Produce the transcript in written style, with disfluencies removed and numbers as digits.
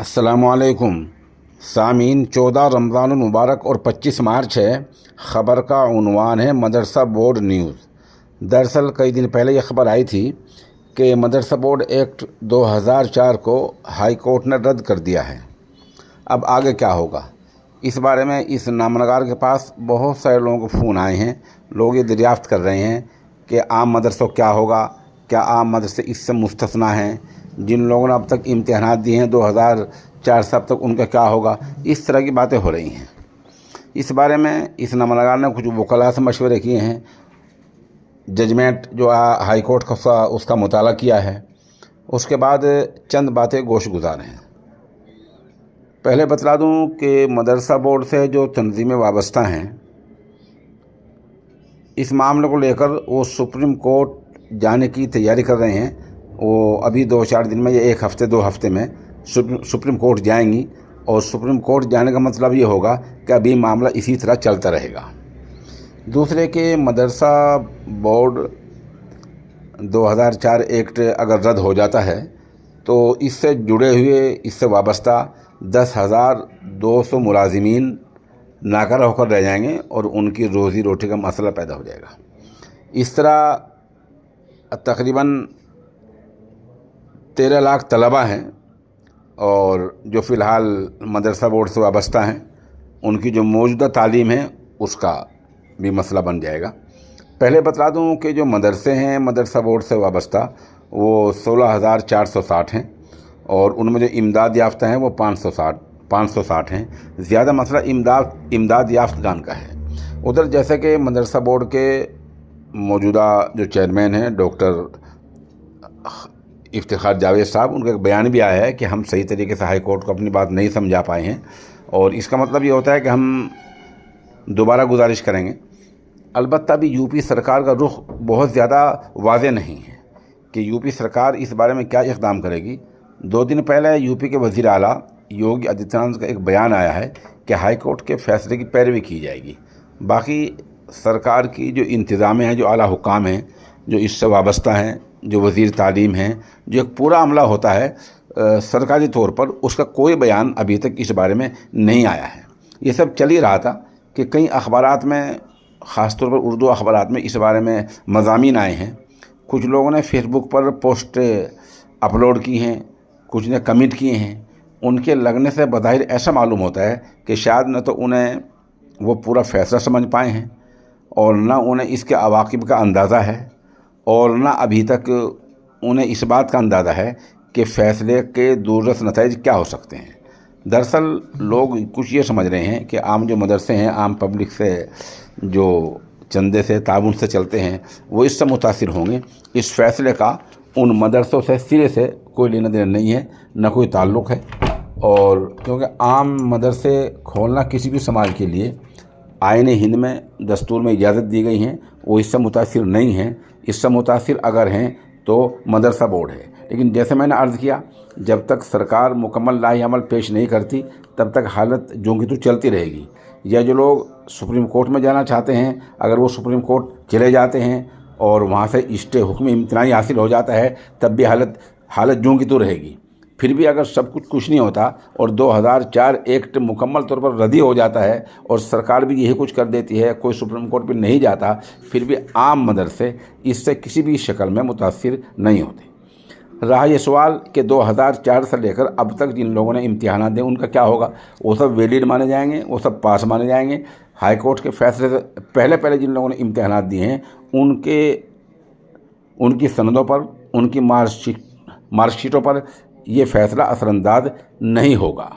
अस्सलामुअलैकुम सामीन। 14 रमज़ानुल मुबारक और 25 मार्च है। ख़बर का उन्वान है मदरसा बोर्ड न्यूज़। दरअसल कई दिन पहले ये खबर आई थी कि मदरसा बोर्ड एक्ट 2004 को हाई कोर्ट ने रद्द कर दिया है। अब आगे क्या होगा, इस बारे में इस नामनगार के पास बहुत सारे लोगों को फ़ोन आए हैं। लोग ये दरियाफ़्त कर रहे हैं कि आम मदरसों क्या होगा, क्या आम मदरसे इससे मुस्तस्ना हैं, जिन लोगों ने अब तक इम्तिहानात दिए हैं 2004 से अब तक उनका क्या होगा। इस तरह की बातें हो रही हैं। इस बारे में इस नामनगार ने कुछ वकला से मशवरे किए हैं। जजमेंट जो हाई कोर्ट का उसका मुताला किया है, उसके बाद चंद बातें गोश गुजार हैं। पहले बतला दूं कि मदरसा बोर्ड से जो तंजीमें वाबस्ता हैं, इस मामले को लेकर वो सुप्रीम कोर्ट जाने की तैयारी कर रहे हैं। वो अभी 2-4 दिन में या 1 हफ़्ते 2 हफ़्ते में सुप्रीम कोर्ट जाएंगी और सुप्रीम कोर्ट जाने का मतलब ये होगा कि अभी मामला इसी तरह चलता रहेगा। दूसरे के मदरसा बोर्ड 2004 एक्ट अगर रद्द हो जाता है तो इससे जुड़े हुए, इससे वाबस्ता 10,200 मुलाजिमीन नाकारा होकर रह जाएंगे और उनकी रोज़ी रोटी का मसला पैदा हो जाएगा। इस तरह तकरीबन 13 लाख तलबा हैं और जो फ़िलहाल मदरसा बोर्ड से वाबस्ता हैं, उनकी जो मौजूदा तालीम है उसका भी मसला बन जाएगा। पहले बता दूं कि जो मदरसे हैं मदरसा बोर्ड से वाबस्ता वो 16,460 हैं और उनमें जो इमदाद याफ्ता हैं वो 560 हैं। ज़्यादा मसला इमदाद याफ्तान का है। उधर जैसे कि मदरसा बोर्ड के मौजूदा जो चेयरमैन हैं डॉक्टर इफ्तिखार जावेद साहब, उनका एक बयान भी आया है कि हम सही तरीके से हाई कोर्ट को अपनी बात नहीं समझा पाए हैं और इसका मतलब ये होता है कि हम दोबारा गुजारिश करेंगे। अलबत्ता भी यूपी सरकार का रुख बहुत ज़्यादा वाज़ेह नहीं है कि यूपी सरकार इस बारे में क्या इक़दाम करेगी। 2 दिन पहले यूपी के वज़ीर आला योगी आदित्यनाथ का एक बयान आया है कि हाई कोर्ट के फ़ैसले की पैरवी की जाएगी। बाकी सरकार की जो इंतज़ामें हैं, जो आला हुक्काम हैं, जो इससे वाबस्ता हैं, जो वज़ीर तालीम हैं, जो एक पूरा अमला होता है सरकारी तौर पर, उसका कोई बयान अभी तक इस बारे में नहीं आया है। ये सब चल ही रहा था कि कई अखबारात में, ख़ास तौर पर उर्दू अखबारात में इस बारे में मज़ामीन आए हैं। कुछ लोगों ने फेसबुक पर पोस्ट अपलोड की हैं, कुछ ने कमेंट किए हैं। उनके लगने से बज़ाहिर ऐसा मालूम होता है कि शायद न तो उन्हें वो पूरा फ़ैसला समझ पाए हैं और न उन्हें इसके अवाक़िब का अंदाज़ा है और न अभी तक उन्हें इस बात का अंदाज़ा है कि फ़ैसले के दूररस नतीजे क्या हो सकते हैं। दरअसल लोग कुछ ये समझ रहे हैं कि आम जो मदरसे हैं, आम पब्लिक से जो चंदे से ताउन से चलते हैं, वो इससे मुतासिर होंगे। इस फ़ैसले का उन मदरसों से सिरे से कोई लेना देना नहीं है, न कोई ताल्लुक़ है। और क्योंकि आम मदरसे खोलना किसी भी समाज के लिए आईने हिंद में, दस्तूर में इजाज़त दी गई हैं, वो इससे मुतासिर नहीं हैं। इससे मुतासिर अगर हैं तो मदरसा बोर्ड है। लेकिन जैसे मैंने अर्ज़ किया, जब तक सरकार मुकम्मल लाही अमल पेश नहीं करती तब तक हालत जो की तो चलती रहेगी। या जो लोग सुप्रीम कोर्ट में जाना चाहते हैं, अगर वो सुप्रीम कोर्ट चले जाते हैं और वहाँ से इस्टे हुक्म इम्तिनाई हासिल हो जाता है, तब भी हालत जो की तो रहेगी। फिर भी अगर सब कुछ नहीं होता और 2004 एक्ट मुकम्मल तौर पर रद्द हो जाता है और सरकार भी यही कुछ कर देती है, कोई सुप्रीम कोर्ट भी नहीं जाता, फिर भी आम मदरसे इससे किसी भी शक्ल में मुतासिर नहीं होते। रहा ये सवाल कि 2004 से लेकर अब तक जिन लोगों ने इम्तिहानात दिए उनका क्या होगा। वो सब वैलिड माने जाएंगे, वो सब पास माने जाएंगे। हाई कोर्ट के फैसले से पहले जिन लोगों ने इम्तिहानात दिए हैं उनकी सनदों पर, उनकी मार्कशीटों पर ये फ़ैसला असरअंदाज नहीं होगा।